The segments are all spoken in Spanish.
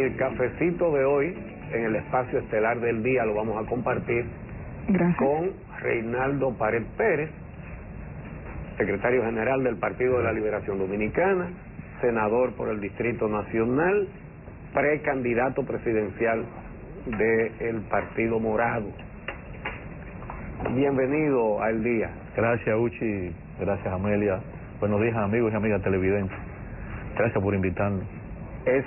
El cafecito de hoy, en el espacio estelar del día, lo vamos a compartir con Reinaldo Pared Pérez, secretario general del Partido de la Liberación Dominicana, senador por el Distrito Nacional, precandidato presidencial del Partido Morado. Bienvenido al día. Gracias, Uchi. Gracias, Amelia. Buenos días, amigos y amigas televidentes. Gracias por invitarnos. Es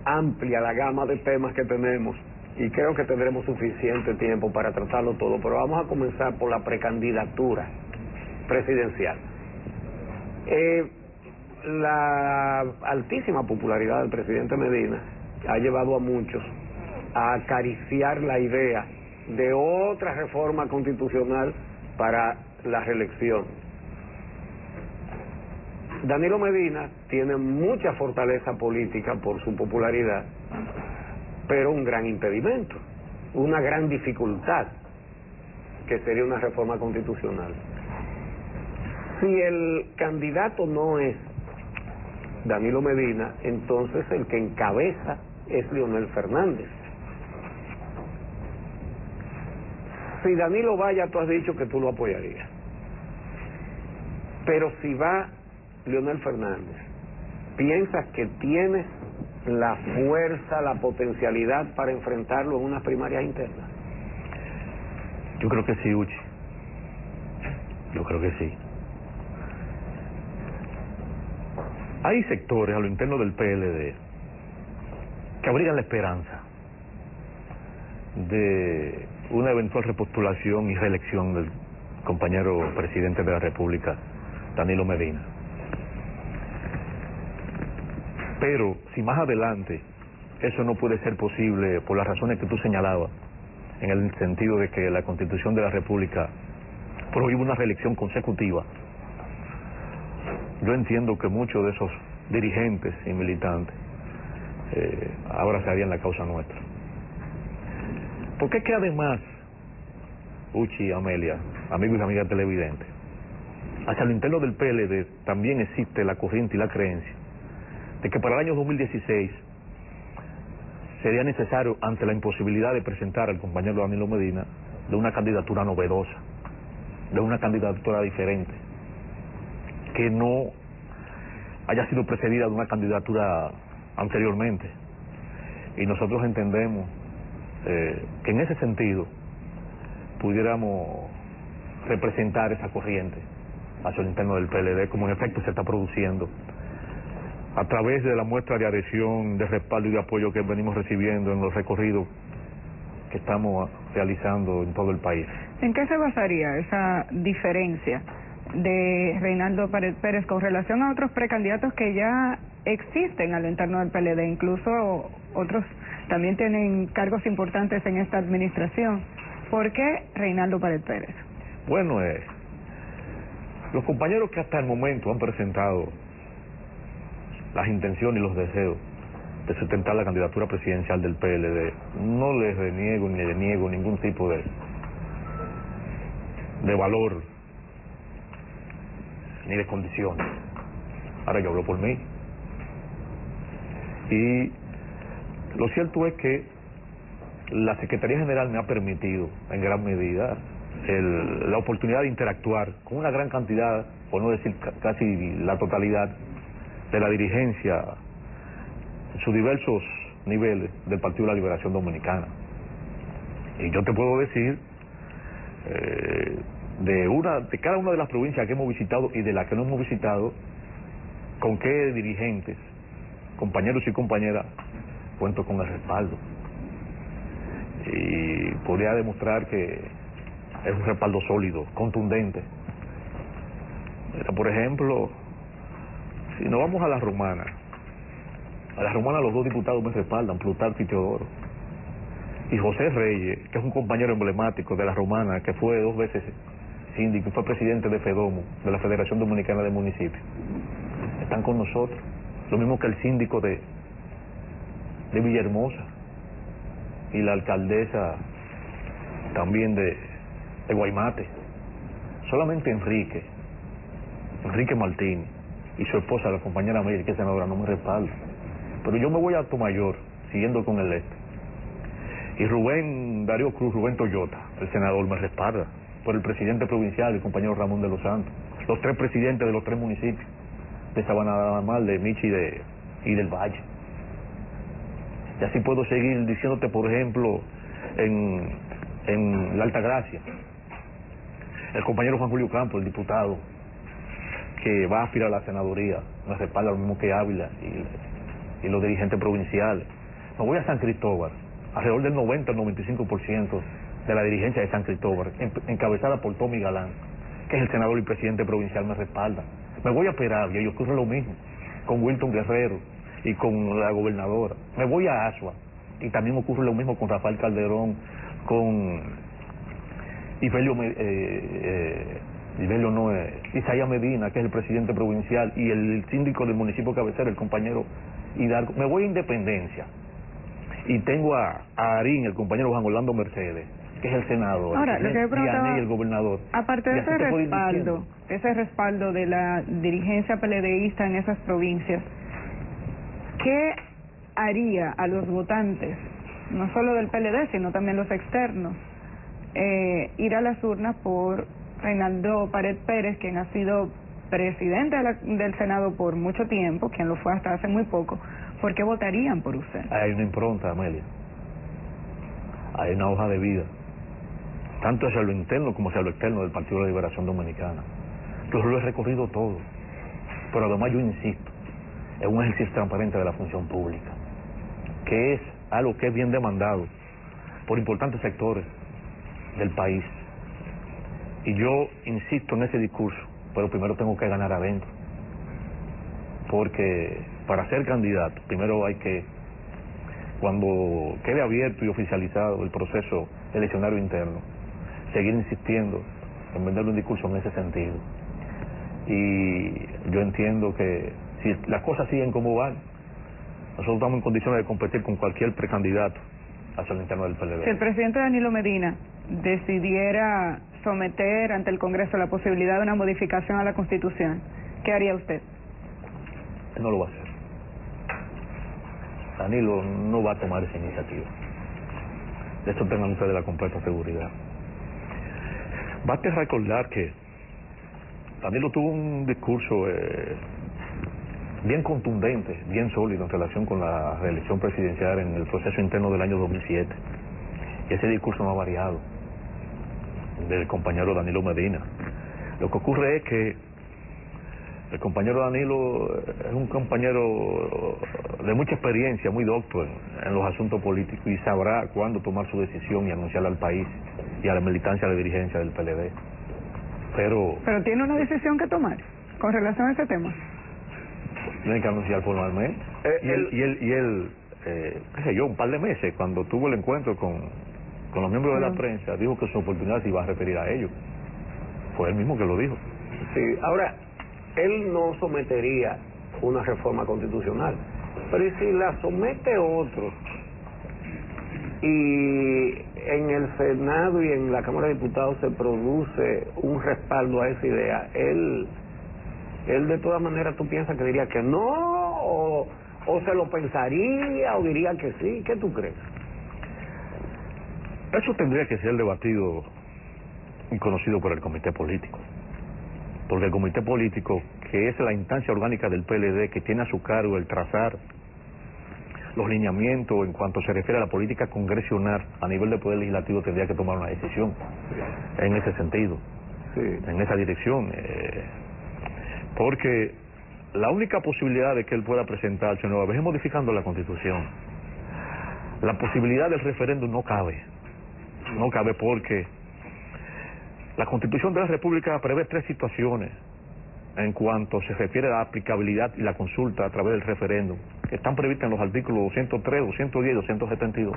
amplia la gama de temas que tenemos y creo que tendremos suficiente tiempo para tratarlo todo, pero vamos a comenzar por la precandidatura presidencial. La altísima popularidad del presidente Medina ha llevado a muchos a acariciar la idea de otra reforma constitucional para la reelección. Danilo Medina tiene mucha fortaleza política por su popularidad, pero un gran impedimento, una gran dificultad, que sería una reforma constitucional. Si el candidato no es Danilo Medina, entonces el que encabeza es Leonel Fernández. Si Danilo vaya, tú has dicho que tú lo apoyarías. Pero si va Leonel Fernández, ¿piensas que tiene la fuerza, la potencialidad para enfrentarlo en unas primarias internas? Yo creo que sí, Uchi. Yo creo que sí. Hay sectores a lo interno del PLD que abrigan la esperanza de una eventual repostulación y reelección del compañero presidente de la República, Danilo Medina. Pero si más adelante eso no puede ser posible por las razones que tú señalabas, en el sentido de que la Constitución de la República prohíbe una reelección consecutiva, yo entiendo que muchos de esos dirigentes y militantes abrazarían la causa nuestra. Porque es que además, Uchi y Amelia, amigos y amigas televidentes, hacia lo interno del PLD también existe la corriente y la creencia de que para el año 2016 sería necesario, ante la imposibilidad de presentar al compañero Danilo Medina, de una candidatura novedosa, de una candidatura diferente, que no haya sido precedida de una candidatura anteriormente. Y nosotros entendemos que en ese sentido pudiéramos representar esa corriente hacia el interno del PLD, como en efecto se está produciendo a través de la muestra de adhesión, de respaldo y de apoyo que venimos recibiendo en los recorridos que estamos realizando en todo el país. ¿En qué se basaría esa diferencia de Reinaldo Pared Pérez con relación a otros precandidatos que ya existen al interno del PLD? Incluso otros también tienen cargos importantes en esta administración. ¿Por qué Reinaldo Pared Pérez? Bueno, los compañeros que hasta el momento han presentado las intenciones y los deseos de sustentar la candidatura presidencial del PLD, no les reniego ni les niego ningún tipo de valor ni de condiciones. Ahora yo hablo por mí. Y lo cierto es que la Secretaría General me ha permitido en gran medida la oportunidad de interactuar con una gran cantidad, por no decir casi la totalidad, de la dirigencia en sus diversos niveles del Partido de la Liberación Dominicana. Y yo te puedo decir de cada una de las provincias que hemos visitado y de las que no hemos visitado, con qué dirigentes, compañeros y compañeras cuento con el respaldo. Y podría demostrar que es un respaldo sólido, contundente. Por ejemplo, si nos vamos a la Romana los dos diputados me respaldan, Plutarco y Teodoro. Y José Reyes, que es un compañero emblemático de la Romana, que fue 2 veces síndico, fue presidente de FEDOMO, de la Federación Dominicana de Municipios, están con nosotros. Lo mismo que el síndico de Villahermosa y la alcaldesa también de Guaymate. Solamente Enrique Martín y su esposa, la compañera Mary, que es senadora, no me respaldan. Pero yo me voy a Atomayor, siguiendo con el este. Y Rubén Darío Cruz, Rubén Toyota, el senador, me respalda por el presidente provincial, el compañero Ramón de los Santos, los 3 presidentes de los 3 municipios, de Sabana Mal, de Michi y del Valle. Y así puedo seguir diciéndote, por ejemplo, en la Altagracia, el compañero Juan Julio Campos, el diputado, que va a aspirar a la senaduría, me respalda lo mismo que Ávila y los dirigentes provinciales. Me voy a San Cristóbal, alrededor del 90 al 95% de la dirigencia de San Cristóbal, encabezada por Tommy Galán, que es el senador y presidente provincial, me respalda. Me voy a Peravia y ocurre lo mismo, con Wilton Guerrero y con la gobernadora. Me voy a Asua y también ocurre lo mismo con Rafael Calderón, con Isaías Medina, que es el presidente provincial, y el síndico del municipio cabecera, el compañero Hidalgo. Me voy a Independencia y tengo a Arín, el compañero Juan Orlando Mercedes, que es el senador. Ahora, lo que me preguntaba, y el gobernador. Aparte de ese respaldo de la dirigencia PLDista en esas provincias, ¿qué haría a los votantes, no solo del PLD, sino también los externos, ir a las urnas por Reinaldo Pared Pérez, quien ha sido presidente del Senado por mucho tiempo, quien lo fue hasta hace muy poco? ¿Por qué votarían por usted? Hay una impronta, Amelia. Hay una hoja de vida, tanto hacia lo interno como hacia lo externo del Partido de la Liberación Dominicana. Yo lo he recorrido todo, pero además yo insisto, es un ejercicio transparente de la función pública, que es algo que es bien demandado por importantes sectores del país. Y yo insisto en ese discurso, pero primero tengo que ganar adentro, porque para ser candidato, primero hay que, cuando quede abierto y oficializado el proceso eleccionario interno, seguir insistiendo en venderle un discurso en ese sentido. Y yo entiendo que si las cosas siguen como van, nosotros estamos en condiciones de competir con cualquier precandidato hacia el interno del PLD. Si el presidente Danilo Medina decidiera someter ante el Congreso la posibilidad de una modificación a la Constitución, ¿qué haría usted? Él no lo va a hacer. Danilo no va a tomar esa iniciativa. De esto tengan ustedes la completa seguridad. Basta recordar que Danilo tuvo un discurso bien contundente, bien sólido en relación con la reelección presidencial en el proceso interno del año 2007. Y ese discurso no ha variado, del compañero Danilo Medina. Lo que ocurre es que el compañero Danilo es un compañero de mucha experiencia, muy docto en los asuntos políticos, y sabrá cuándo tomar su decisión y anunciarla al país y a la militancia, a la dirigencia del PLD. Pero tiene una decisión que tomar con relación a ese tema. Tiene que anunciar formalmente. Y él, qué sé yo, un par de meses, cuando tuvo el encuentro con los miembros de la prensa, dijo que su oportunidad se iba a referir a ellos. Fue él mismo que lo dijo. Sí, ahora, él no sometería una reforma constitucional, pero ¿y si la somete otro? Y en el Senado y en la Cámara de Diputados se produce un respaldo a esa idea, él de todas maneras, ¿tú piensas que diría que no? ¿O se lo pensaría o diría que sí? ¿Qué tú crees? Eso tendría que ser debatido y conocido por el comité político, porque el comité político, que es la instancia orgánica del PLD, que tiene a su cargo el trazar los lineamientos en cuanto se refiere a la política congresional a nivel de poder legislativo, tendría que tomar una decisión en ese sentido, en esa dirección, porque la única posibilidad de que él pueda presentarse nueva vez es modificando la Constitución. La posibilidad del referéndum no cabe porque la Constitución de la República prevé 3 situaciones en cuanto se refiere a la aplicabilidad y la consulta a través del referéndum, que están previstas en los artículos 203, 210 y 272.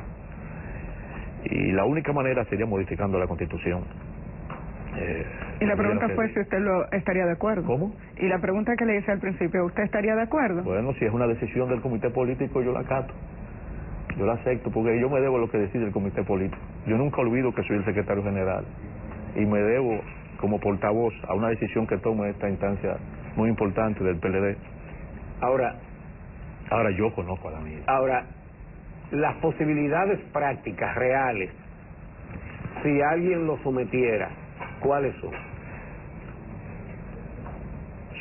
Y la única manera sería modificando la Constitución. Y la pregunta fue si usted estaría de acuerdo. ¿Cómo? Y la pregunta que le hice al principio, ¿usted estaría de acuerdo? Bueno, si es una decisión del comité político, yo la acato. Yo la acepto, porque yo me debo a lo que decide el comité político. Yo nunca olvido que soy el secretario general y me debo como portavoz a una decisión que tome esta instancia muy importante del PLD. Ahora, Ahora yo conozco a la amiga. Ahora, las posibilidades prácticas, reales, si alguien lo sometiera, ¿cuáles son?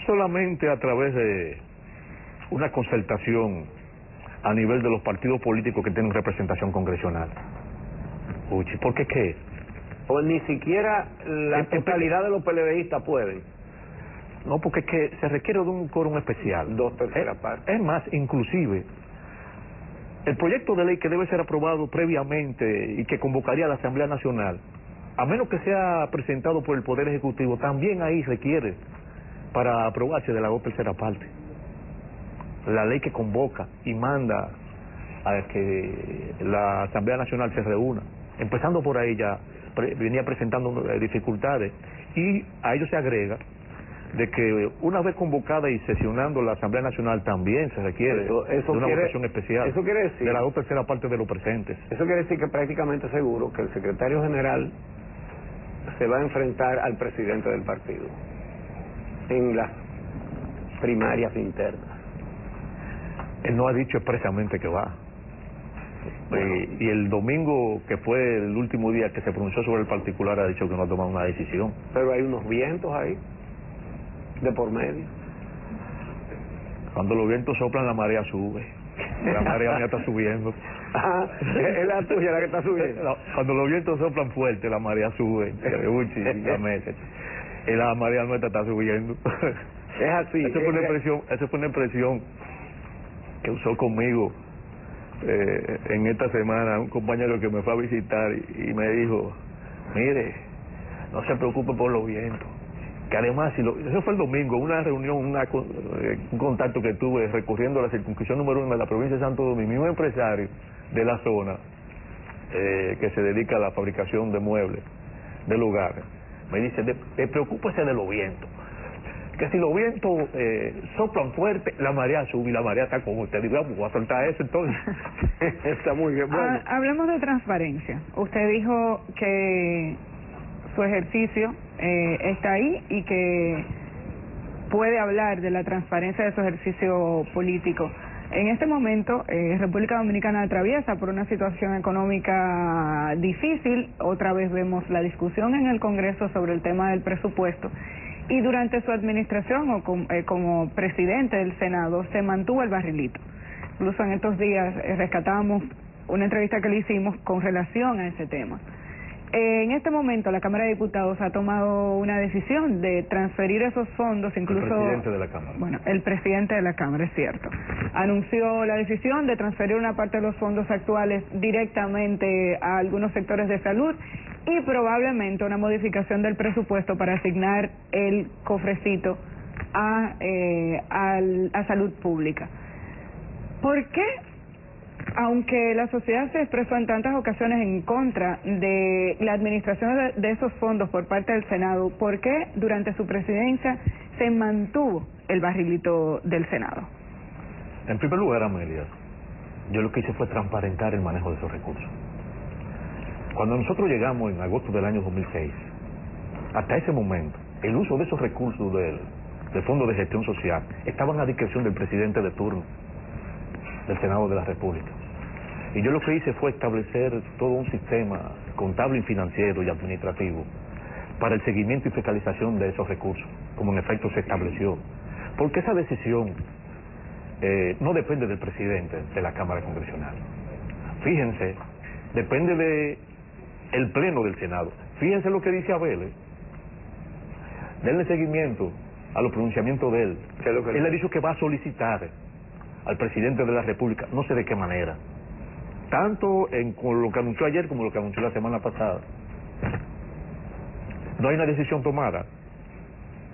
Solamente a través de una concertación a nivel de los partidos políticos que tienen representación congresional. Uchi, ¿por qué qué? O ni siquiera la totalidad de los PLDistas pueden. No, porque es que se requiere de un quórum especial. 2/3 partes. Es más, inclusive, el proyecto de ley que debe ser aprobado previamente y que convocaría a la Asamblea Nacional, a menos que sea presentado por el Poder Ejecutivo, también ahí requiere para aprobarse de la 2/3 parte. La ley que convoca y manda a que la Asamblea Nacional se reúna. Empezando por ahí ya venía presentando dificultades, y a ello se agrega de que una vez convocada y sesionando la Asamblea Nacional también se requiere de una votación especial. Eso quiere decir, de la 2/3 parte de los presentes. Eso quiere decir que prácticamente seguro que el secretario general se va a enfrentar al presidente del partido en las primarias internas. Él no ha dicho expresamente que va. Bueno. Y el domingo, que fue el último día que se pronunció sobre el particular, ha dicho que no ha tomado una decisión. Pero hay unos vientos ahí, de por medio. Cuando los vientos soplan, la marea sube. La marea mía está subiendo. Ah, es la tuya la que está subiendo. Cuando los vientos soplan fuerte, la marea sube. Y la marea nuestra está subiendo. Es así. Esa fue una expresión que usó conmigo en esta semana un compañero que me fue a visitar y me dijo: mire, no se preocupe por los vientos, que además, eso fue el domingo, una reunión, un contacto que tuve recurriendo a la circunscripción número 1 de la provincia de Santo Domingo, mi mismo empresario de la zona que se dedica a la fabricación de muebles del hogar, me dice: preocúpese de los vientos, que si los vientos soplan fuerte, la marea sube y la marea está con usted. Digo, voy a soltar eso entonces. Está muy bien. Bueno. Hablemos de transparencia. Usted dijo que su ejercicio está ahí y que puede hablar de la transparencia de su ejercicio político. En este momento, República Dominicana atraviesa por una situación económica difícil. Otra vez vemos la discusión en el Congreso sobre el tema del presupuesto. Y durante su administración o como presidente del Senado se mantuvo el barrilito. Incluso en estos días rescatábamos una entrevista que le hicimos con relación a ese tema. En este momento la Cámara de Diputados ha tomado una decisión de transferir esos fondos, incluso... El presidente de la Cámara. Bueno, el presidente de la Cámara, es cierto. Anunció la decisión de transferir una parte de los fondos actuales directamente a algunos sectores de salud y probablemente una modificación del presupuesto para asignar el cofrecito a salud pública. ¿Por qué? Aunque la sociedad se expresó en tantas ocasiones en contra de la administración de esos fondos por parte del Senado, ¿por qué durante su presidencia se mantuvo el barrilito del Senado? En primer lugar, Amelia, yo lo que hice fue transparentar el manejo de esos recursos. Cuando nosotros llegamos en agosto del año 2006, hasta ese momento, el uso de esos recursos del Fondo de Gestión Social estaban a discreción del presidente de turno del Senado de la República. Y yo lo que hice fue establecer todo un sistema contable y financiero y administrativo para el seguimiento y fiscalización de esos recursos, como en efecto se estableció. Porque esa decisión no depende del presidente de la Cámara Congresional. Fíjense, depende del Pleno del Senado. Fíjense lo que dice Abel. Denle seguimiento a los pronunciamientos de él. Él ha dicho que va a solicitar al presidente de la República, no sé de qué manera, tanto con lo que anunció ayer como lo que anunció la semana pasada. No hay una decisión tomada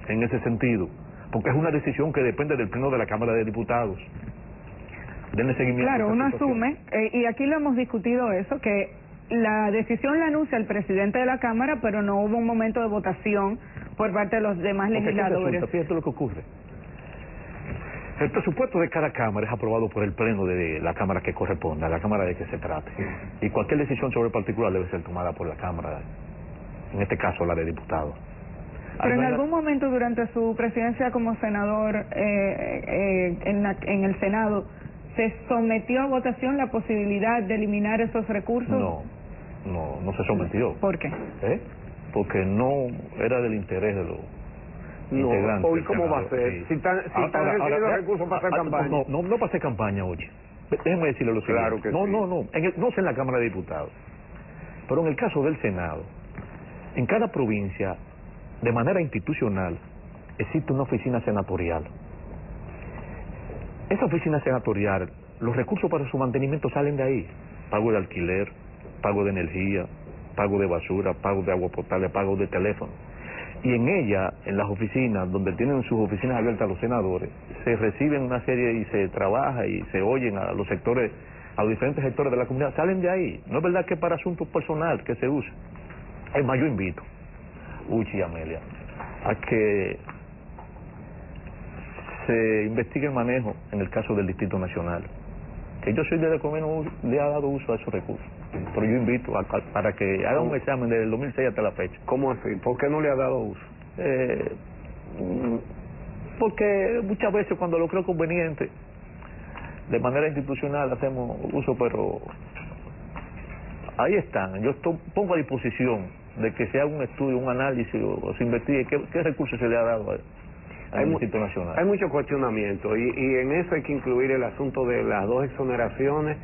en ese sentido, porque es una decisión que depende del Pleno de la Cámara de Diputados. Denle seguimiento. Claro, uno asume, y aquí lo hemos discutido eso, que la decisión la anuncia el presidente de la Cámara, pero no hubo un momento de votación por parte de los demás legisladores. Fíjate lo que ocurre. El presupuesto de cada Cámara es aprobado por el Pleno de la Cámara que corresponda, la Cámara de que se trate. Y cualquier decisión sobre el particular debe ser tomada por la Cámara, en este caso la de Diputados. Pero en algún momento durante su presidencia como senador en el Senado, ¿Se sometió a votación la posibilidad de eliminar esos recursos? No se sometió. ¿Por qué? Porque no era del interés de los integrantes. ¿Hoy cómo va a ser? Sí. Si están recibiendo recursos para hacer campaña. No para hacer campaña, oye. Déjeme decirle lo siguiente. Claro que sí. No sé en la Cámara de Diputados, pero en el caso del Senado, en cada provincia, de manera institucional, existe una oficina senatorial. Esa oficina senatorial, los recursos para su mantenimiento salen de ahí. Pago de alquiler, pago de energía, pago de basura, pago de agua potable, pago de teléfono. Y en ella, en las oficinas, donde tienen sus oficinas abiertas los senadores, se reciben una serie y se trabaja y se oyen a los sectores, a los diferentes sectores de la comunidad, salen de ahí. No es verdad que es para asuntos personales que se usa. Es más, yo invito, Uchi y Amelia, a que se investigue el manejo en el caso del Distrito Nacional. Que yo soy de los que menos le ha dado uso a esos recursos. Pero yo invito para que haga un examen desde el 2006 hasta la fecha. ¿Cómo así? ¿Por qué no le ha dado uso? Porque muchas veces cuando lo creo conveniente, de manera institucional hacemos uso, pero ahí están. Yo pongo a disposición de que se haga un estudio, un análisis o se investigue qué recursos se le ha dado al Distrito Nacional. Hay mucho cuestionamiento y en eso hay que incluir el asunto de las dos exoneraciones.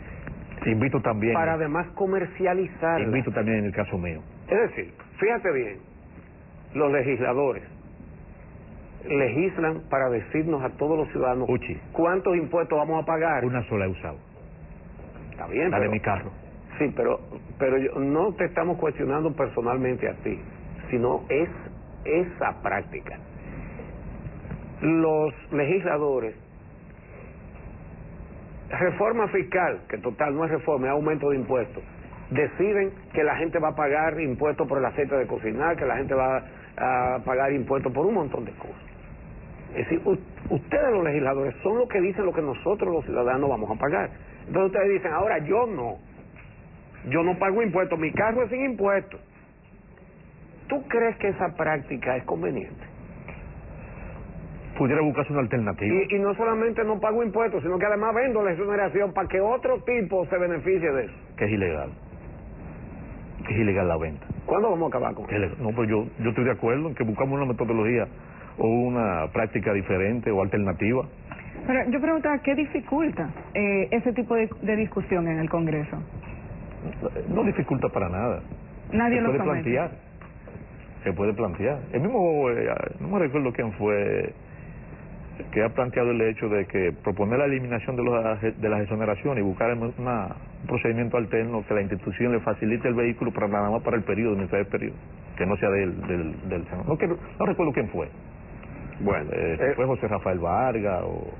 Invito también. Para además comercializar. Invito también en el caso mío. Es decir, fíjate bien, los legisladores legislan para decirnos a todos los ciudadanos Uchi, cuántos impuestos vamos a pagar. Una sola he usado. Está bien, la de mi carro. Sí, pero no te estamos cuestionando personalmente a ti, sino es esa práctica. Los legisladores, reforma fiscal, que total no es reforma, es aumento de impuestos, deciden que la gente va a pagar impuestos por el aceite de cocinar, que la gente va a pagar impuestos por un montón de cosas. Es decir, ustedes los legisladores son los que dicen lo que nosotros los ciudadanos vamos a pagar. Entonces ustedes dicen, ahora yo no pago impuestos, mi carro es sin impuestos. ¿Tú crees que esa práctica es conveniente? Pudiera buscarse una alternativa. Y no solamente no pago impuestos, sino que además vendo la exoneración para que otro tipo se beneficie de eso. Que es ilegal. Que es ilegal la venta. ¿Cuándo vamos a acabar con eso? No, pues yo estoy de acuerdo en que buscamos una metodología o una práctica diferente o alternativa. Pero yo preguntaba, ¿qué dificulta ese tipo de discusión en el Congreso? No dificulta para nada. Nadie lo plantear. Se puede plantear. El mismo, no me recuerdo quién fue, que ha planteado el hecho de que proponer la eliminación de las exoneraciones y buscar un procedimiento alterno que la institución le facilite el vehículo para nada más para el periodo, mientras el periodo, que no sea del Senado. No recuerdo quién fue. Bueno, fue José Rafael Vargas o...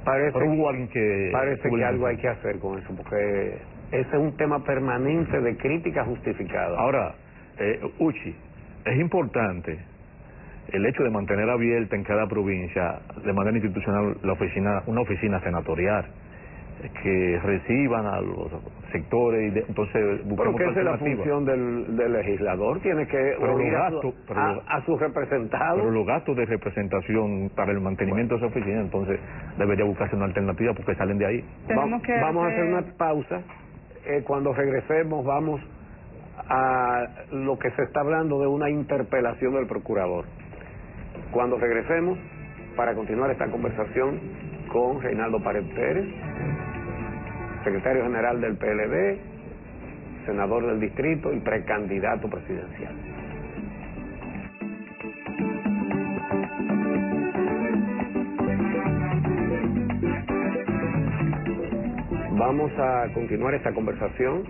Pero hubo alguien que... Parece que algo hay que hacer con eso, porque ese es un tema permanente de crítica justificada. Ahora, Uchi, es importante el hecho de mantener abierta en cada provincia, de manera institucional, una oficina senatorial, que reciban a los sectores y entonces buscamos. Pero que esa es la función del legislador, tiene que oír a sus representados. Pero los gastos de representación para el mantenimiento de esa oficina, entonces debería buscarse una alternativa porque salen de ahí. Vamos a hacer una pausa. Cuando regresemos vamos a lo que se está hablando de una interpelación del procurador. Cuando regresemos, para continuar esta conversación con Reinaldo Pared Pérez, secretario general del PLD, senador del distrito y precandidato presidencial. Vamos a continuar esta conversación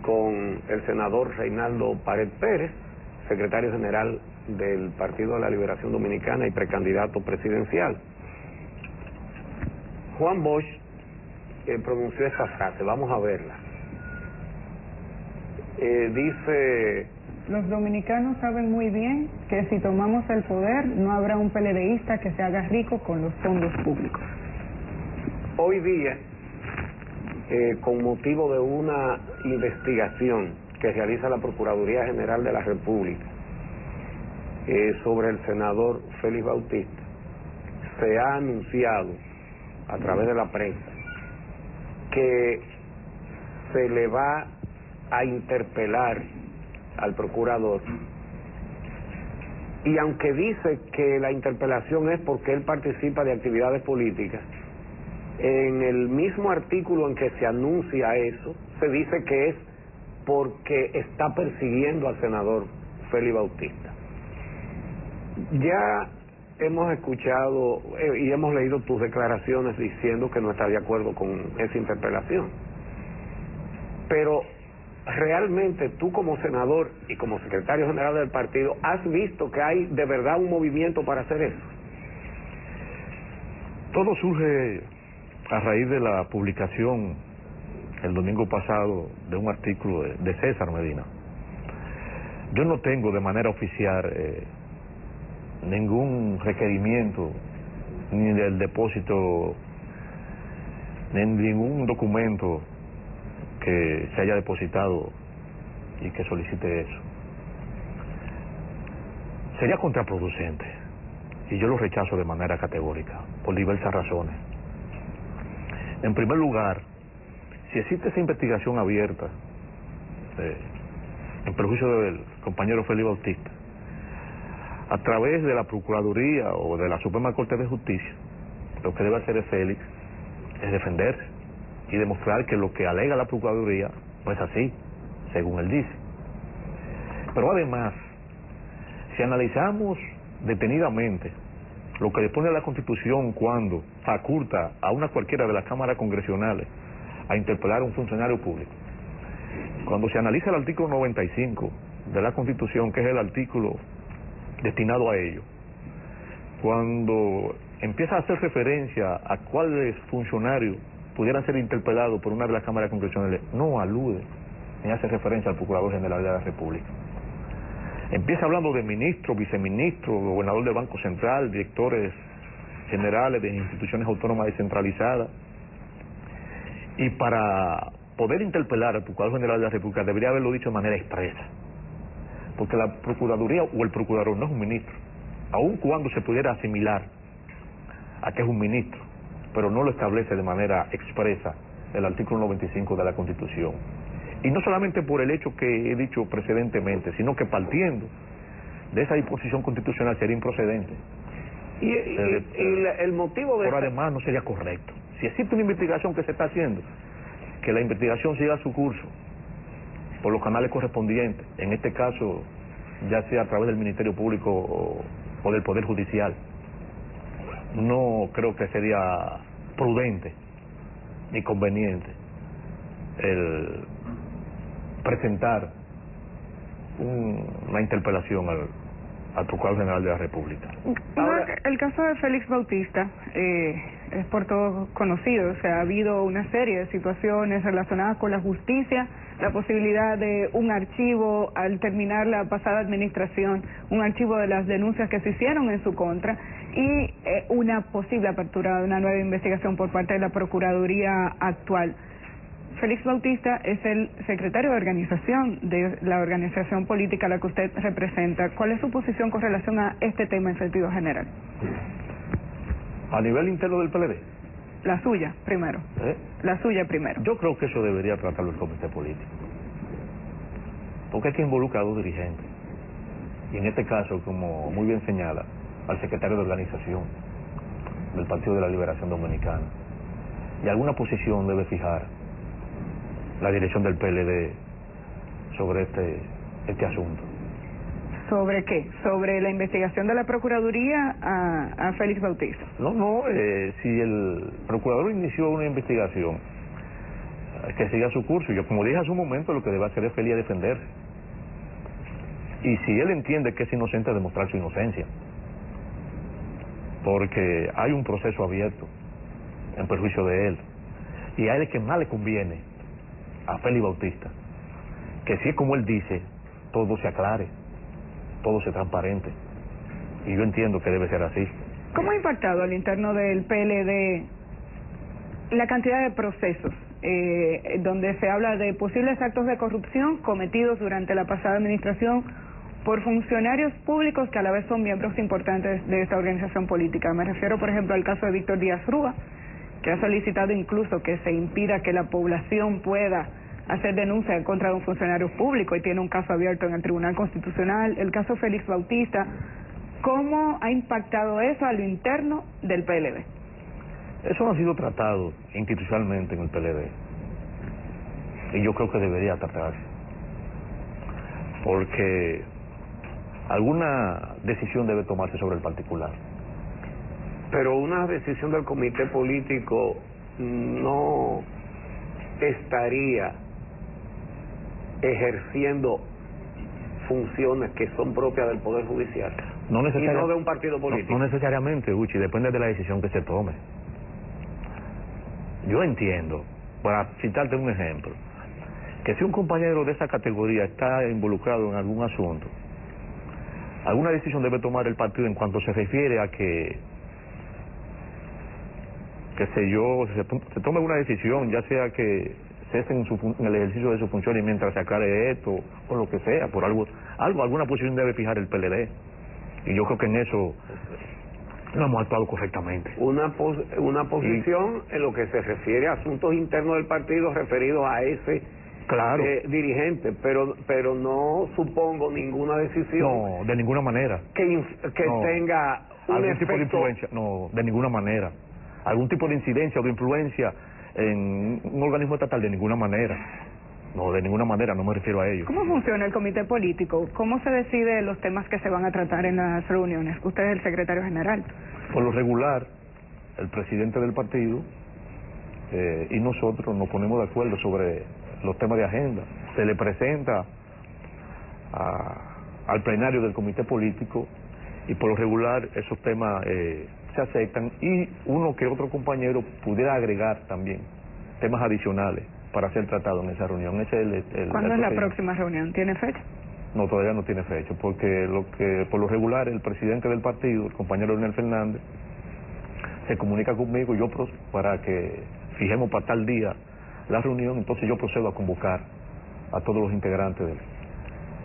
con el senador Reinaldo Pared Pérez, secretario general del Partido de la Liberación Dominicana y precandidato presidencial. Juan Bosch pronunció esta frase, vamos a verla. Dice: los dominicanos saben muy bien que si tomamos el poder no habrá un PLDista que se haga rico con los fondos públicos. Hoy día, con motivo de una investigación que realiza la Procuraduría General de la República sobre el senador Félix Bautista, se ha anunciado a través de la prensa que se le va a interpelar al procurador, y aunque dice que la interpelación es porque él participa de actividades políticas, en el mismo artículo en que se anuncia eso, se dice que es porque está persiguiendo al senador Félix Bautista. Ya hemos escuchado y hemos leído tus declaraciones diciendo que no estás de acuerdo con esa interpelación, pero realmente tú como senador y como secretario general del partido, ¿has visto que hay de verdad un movimiento para hacer eso? Todo surge a raíz de la publicación el domingo pasado de un artículo de César Medina. Yo no tengo de manera oficial ningún requerimiento ni del depósito ni ningún documento que se haya depositado y que solicite eso. Sería contraproducente y yo lo rechazo de manera categórica por diversas razones. En primer lugar, si existe esa investigación abierta en perjuicio del compañero Félix Bautista a través de la Procuraduría o de la Suprema Corte de Justicia, lo que debe hacer Félix es defenderse y demostrar que lo que alega la Procuraduría no es así, según él dice. Pero además, si analizamos detenidamente lo que dispone la Constitución cuando faculta a una cualquiera de las cámaras congresionales a interpelar a un funcionario público, cuando se analiza el artículo 95 de la Constitución, que es el artículo destinado a ello, cuando empieza a hacer referencia a cuáles funcionarios pudieran ser interpelados por una de las cámaras congresionales, no alude ni hace referencia al Procurador General de la República. Empieza hablando de ministros, viceministros, gobernador del Banco Central, directores generales de instituciones autónomas descentralizadas, y para poder interpelar al Procurador General de la República debería haberlo dicho de manera expresa, porque la Procuraduría o el Procurador no es un ministro, aun cuando se pudiera asimilar a que es un ministro, pero no lo establece de manera expresa el artículo 95 de la Constitución. Y no solamente por el hecho que he dicho precedentemente, sino que partiendo de esa disposición constitucional sería improcedente. Y el motivo de... Por además no sería correcto. Si existe una investigación que se está haciendo, que la investigación siga su curso por los canales correspondientes, en este caso ya sea a través del Ministerio Público o del Poder Judicial. No creo que sería prudente ni conveniente el presentar una interpelación al Procurador General de la República. Ahora, el caso de Félix Bautista es por todos conocido. O sea, ha habido una serie de situaciones relacionadas con la justicia, la posibilidad de un archivo al terminar la pasada administración, un archivo de las denuncias que se hicieron en su contra, y una posible apertura de una nueva investigación por parte de la Procuraduría actual. Félix Bautista es el secretario de organización de la organización política a la que usted representa. ¿Cuál es su posición con relación a este tema en sentido general? A nivel interno del PLD. La suya, primero. La suya primero. Yo creo que eso debería tratarlo el comité político. Porque es que involucra a dos dirigentes. Y en este caso, como muy bien señala, al secretario de organización del Partido de la Liberación Dominicana. Y alguna posición debe fijar la dirección del PLD sobre este asunto. ¿Sobre qué? ¿Sobre la investigación de la Procuraduría a Félix Bautista? No, si el procurador inició una investigación, que siga su curso. Yo, como dije hace un momento, lo que debe hacer es Félix defenderse. Y si él entiende que es inocente, demostrar su inocencia. Porque hay un proceso abierto en perjuicio de él. Y a él es que más le conviene, a Félix Bautista, que si es como él dice, todo se aclare, todo se transparente. Y yo entiendo que debe ser así. ¿Cómo ha impactado al interno del PLD la cantidad de procesos donde se habla de posibles actos de corrupción cometidos durante la pasada administración por funcionarios públicos que a la vez son miembros importantes de esta organización política? Me refiero, por ejemplo, al caso de Víctor Díaz Rúa, que ha solicitado incluso que se impida que la población pueda hacer denuncia en contra de un funcionario público y tiene un caso abierto en el Tribunal Constitucional, el caso Félix Bautista. ¿Cómo ha impactado eso a lo interno del PLD? Eso no ha sido tratado institucionalmente en el PLD. Y yo creo que debería tratarse. Porque alguna decisión debe tomarse sobre el particular. Pero una decisión del comité político no estaría ejerciendo funciones que son propias del Poder Judicial y no de un partido político. No necesariamente, Uchi, depende de la decisión que se tome. Yo entiendo, para citarte un ejemplo, que si un compañero de esa categoría está involucrado en algún asunto, alguna decisión debe tomar el partido en cuanto se refiere a que sé yo, se tome una decisión, ya sea que cesen en el ejercicio de sus funciones mientras se aclare esto, o lo que sea, por alguna posición debe fijar el PLD. Y yo creo que en eso no hemos actuado correctamente. Una posición en lo que se refiere a asuntos internos del partido referidos a ese dirigente, pero no supongo ninguna decisión. No, de ninguna manera. Que tenga un algún efecto... tipo de influencia, no, de ninguna manera. Algún tipo de incidencia o de influencia en un organismo estatal, de ninguna manera. No, de ninguna manera, no me refiero a ello. ¿Cómo funciona el comité político? ¿Cómo se decide los temas que se van a tratar en las reuniones? Usted es el secretario general. Por lo regular, el presidente del partido y nosotros nos ponemos de acuerdo sobre los temas de agenda. Se le presenta al plenario del comité político y por lo regular esos temas se aceptan y uno que otro compañero pudiera agregar también temas adicionales para ser tratados en esa reunión. ¿Cuándo es la próxima reunión? ¿Tiene fecha? No, todavía no tiene fecha, porque por lo regular el presidente del partido, el compañero Leonel Fernández, se comunica conmigo yo para que fijemos para tal día la reunión, entonces yo procedo a convocar a todos los integrantes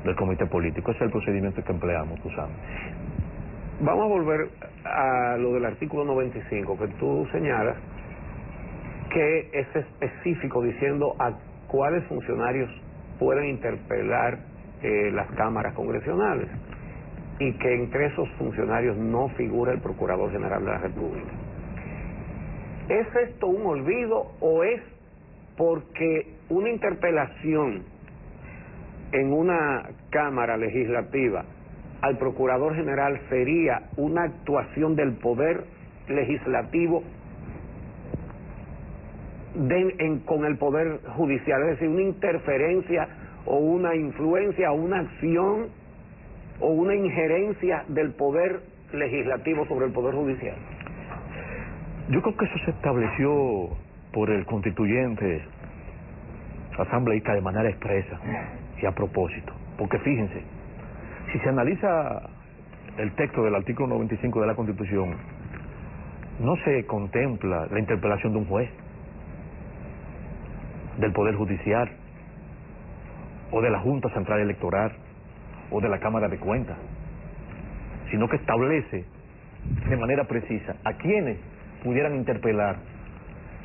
del comité político. Ese es el procedimiento que empleamos, tú sabes. Vamos a volver a lo del artículo 95 que tú señalas, que es específico diciendo a cuáles funcionarios pueden interpelar las cámaras congresionales y que entre esos funcionarios no figura el Procurador General de la República. ¿Es esto un olvido o es porque una interpelación en una cámara legislativa al Procurador General sería una actuación del Poder Legislativo con el Poder Judicial, es decir, una interferencia o una influencia o una acción o una injerencia del Poder Legislativo sobre el Poder Judicial? Yo creo que eso se estableció por el constituyente asambleísta de manera expresa y a propósito, porque fíjense, si se analiza el texto del artículo 95 de la Constitución, no se contempla la interpelación de un juez, del Poder Judicial, o de la Junta Central Electoral, o de la Cámara de Cuentas, sino que establece de manera precisa a quienes pudieran interpelar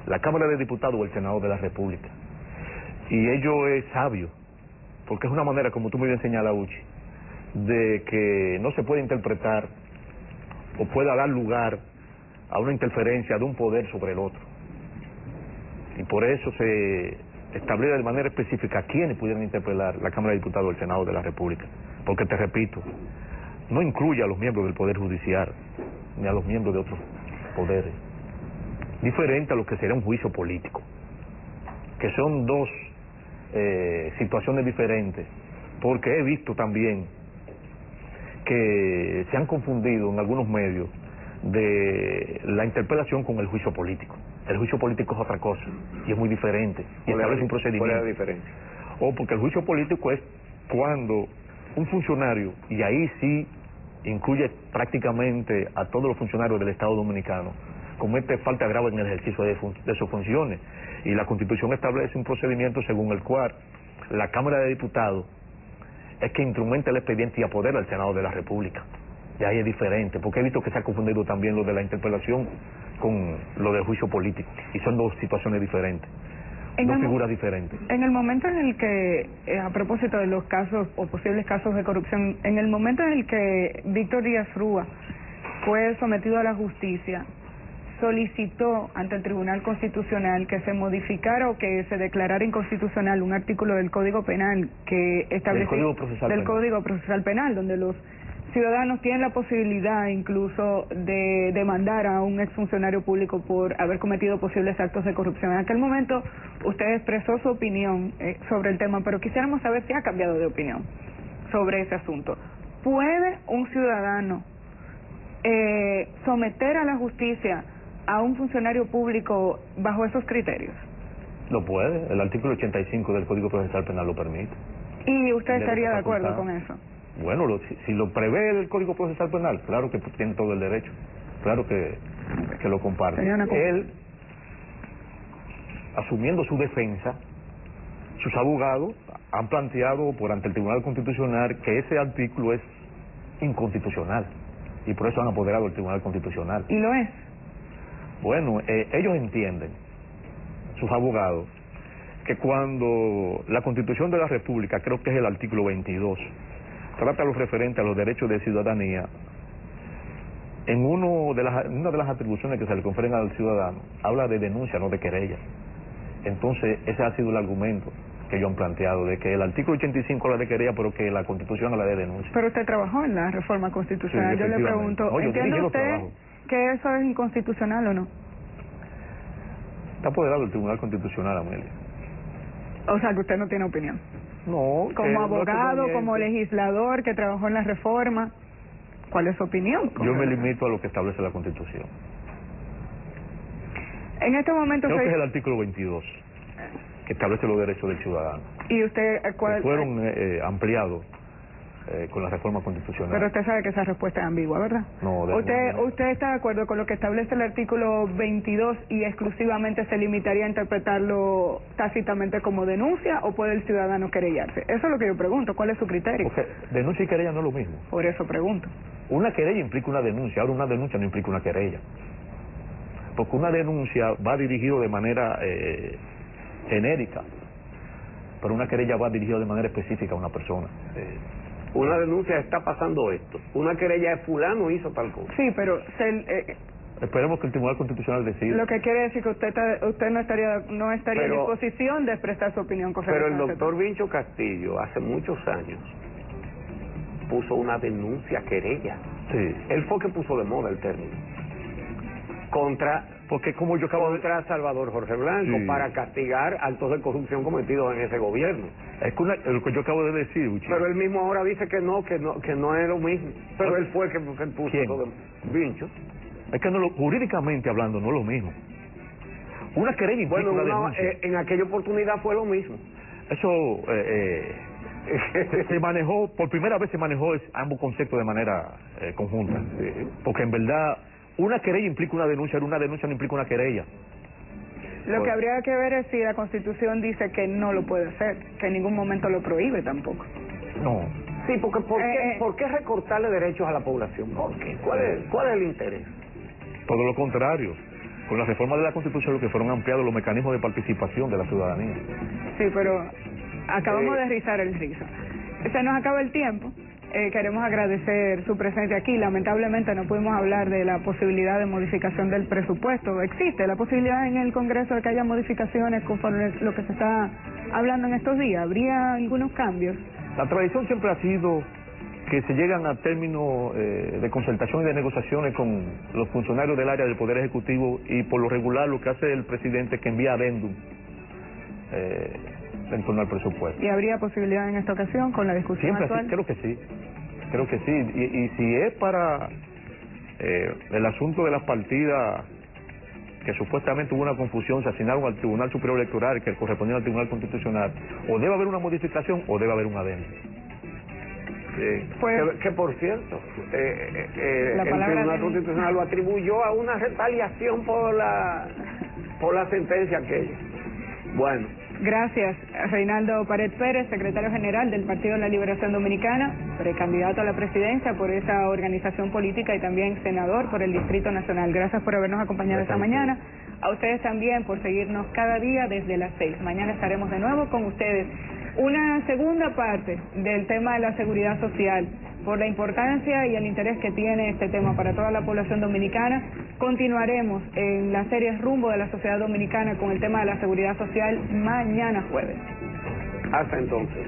la Cámara de Diputados o el Senado de la República. Y ello es sabio, porque es una manera, como tú muy bien señalas, Uchi, de que no se puede interpretar o pueda dar lugar a una interferencia de un poder sobre el otro. Y por eso se establece de manera específica a quienes pudieran interpelar la Cámara de Diputados o el Senado de la República. Porque te repito, no incluye a los miembros del Poder Judicial ni a los miembros de otros poderes. Diferente a lo que sería un juicio político, que son dos situaciones diferentes, porque he visto también que se han confundido en algunos medios de la interpelación con el juicio político. El juicio político es otra cosa y es muy diferente y establece un procedimiento. ¿Cuál es la diferencia? Porque el juicio político es cuando un funcionario, y ahí sí incluye prácticamente a todos los funcionarios del Estado Dominicano, comete falta grave en el ejercicio de sus funciones, y la Constitución establece un procedimiento según el cual la Cámara de Diputados es que instrumenta el expediente y apodera al Senado de la República. Y ahí es diferente, porque he visto que se ha confundido también lo de la interpelación con lo del juicio político, y son dos situaciones diferentes, dos figuras diferentes. En el momento en el que, a propósito de los casos o posibles casos de corrupción, en el momento en el que Víctor Díaz Rúa fue sometido a la justicia, solicitó ante el Tribunal Constitucional que se modificara o que se declarara inconstitucional un artículo del Código Penal que establece del Código Procesal Penal, donde los ciudadanos tienen la posibilidad incluso de demandar a un exfuncionario público por haber cometido posibles actos de corrupción. En aquel momento usted expresó su opinión sobre el tema, pero quisiéramos saber si ha cambiado de opinión sobre ese asunto. ¿Puede un ciudadano someter a la justicia a un funcionario público bajo esos criterios? Lo puede, el artículo 85 del Código Procesal Penal lo permite. ¿Y usted estaría de acuerdo con eso? Bueno, si lo prevé el Código Procesal Penal, claro que tiene todo el derecho, claro que lo comparte. Él, asumiendo su defensa, sus abogados han planteado ante el Tribunal Constitucional que ese artículo es inconstitucional, y por eso han apoderado el Tribunal Constitucional. ¿Y lo es? Bueno, ellos entienden, sus abogados, que cuando la Constitución de la República, creo que es el artículo 22, trata lo referente a los derechos de ciudadanía, en una de las atribuciones que se le confieren al ciudadano, habla de denuncia, no de querella. Entonces, ese ha sido el argumento que ellos han planteado, de que el artículo 85 habla de querella, pero que la Constitución habla de denuncia. Pero usted trabajó en la reforma constitucional. Sí, yo le pregunto, no, ¿entiende usted que eso es inconstitucional o no? Está apoderado el Tribunal Constitucional, Amelia. O sea, que usted no tiene opinión. No. Como abogado, como legislador que trabajó en la reforma, ¿cuál es su opinión? Yo me limito a lo que establece la Constitución. En este momento... Creo que es el artículo 22, que establece los derechos del ciudadano. ¿Y usted cuál? Que fueron ampliados con la reforma constitucional. Pero usted sabe que esa respuesta es ambigua, ¿verdad? No. ¿Usted está de acuerdo con lo que establece el artículo 22 y exclusivamente se limitaría a interpretarlo tácitamente como denuncia, o puede el ciudadano querellarse? Eso es lo que yo pregunto. ¿Cuál es su criterio? Porque denuncia y querella no es lo mismo. Por eso pregunto. Una querella implica una denuncia, ahora una denuncia no implica una querella. Porque una denuncia va dirigido de manera genérica, pero una querella va dirigida de manera específica a una persona. Una denuncia está pasando esto, una querella de fulano hizo tal cosa. Sí, pero esperemos que el Tribunal Constitucional decida. Lo que quiere decir que usted no estaría en disposición de expresar su opinión con relación. Pero el doctor Vincho Castillo hace muchos años puso una denuncia querella. Sí. Él fue que puso de moda el término. Porque como yo acabo contra Salvador Jorge Blanco, sí, para castigar actos de corrupción cometidos en ese gobierno. Es que lo que yo acabo de decir, Uchi. Pero él mismo ahora dice que no es lo mismo. Pero él fue que puso todo Vincho. Es que jurídicamente hablando no es lo mismo. Una querella implica una denuncia. En aquella oportunidad fue lo mismo. Eso se manejó, por primera vez se manejó ambos conceptos de manera conjunta. Sí. Porque en verdad una querella implica una denuncia no implica una querella. Lo que habría que ver es si la Constitución dice que no lo puede hacer, que en ningún momento lo prohíbe tampoco. No. Sí, porque ¿por qué recortarle derechos a la población? ¿Por qué? ¿Cuál es el interés? Todo lo contrario. Con la reforma de la Constitución lo que fueron ampliados los mecanismos de participación de la ciudadanía. Sí, pero acabamos de rizar el rizo. Se nos acaba el tiempo. Queremos agradecer su presencia aquí. Lamentablemente no pudimos hablar de la posibilidad de modificación del presupuesto. Existe la posibilidad en el Congreso de que haya modificaciones conforme lo que se está hablando en estos días. ¿Habría algunos cambios? La tradición siempre ha sido que se llegan a términos de concertación y de negociaciones con los funcionarios del área del Poder Ejecutivo, y por lo regular lo que hace el presidente es que envía adendum en torno al presupuesto. ¿Y habría posibilidad en esta ocasión con la discusión siempre actual? Sí, creo que sí. Y si es para el asunto de las partidas, que supuestamente hubo una confusión, se asignaron al Tribunal Superior Electoral, que correspondía al Tribunal Constitucional, o debe haber una modificación o debe haber un adendum. Que por cierto, el Tribunal Constitucional lo atribuyó a una retaliación por la sentencia aquella. Bueno, Gracias, Reinaldo Pared Pérez, secretario general del Partido de la Liberación Dominicana, precandidato a la presidencia por esa organización política y también senador por el Distrito Nacional. Gracias por habernos acompañado esta mañana. A ustedes también por seguirnos cada día desde las 6. Mañana estaremos de nuevo con ustedes. Una segunda parte del tema de la seguridad social, por la importancia y el interés que tiene este tema para toda la población dominicana. Continuaremos en la serie Rumbo de la Sociedad Dominicana con el tema de la seguridad social mañana jueves. Hasta entonces.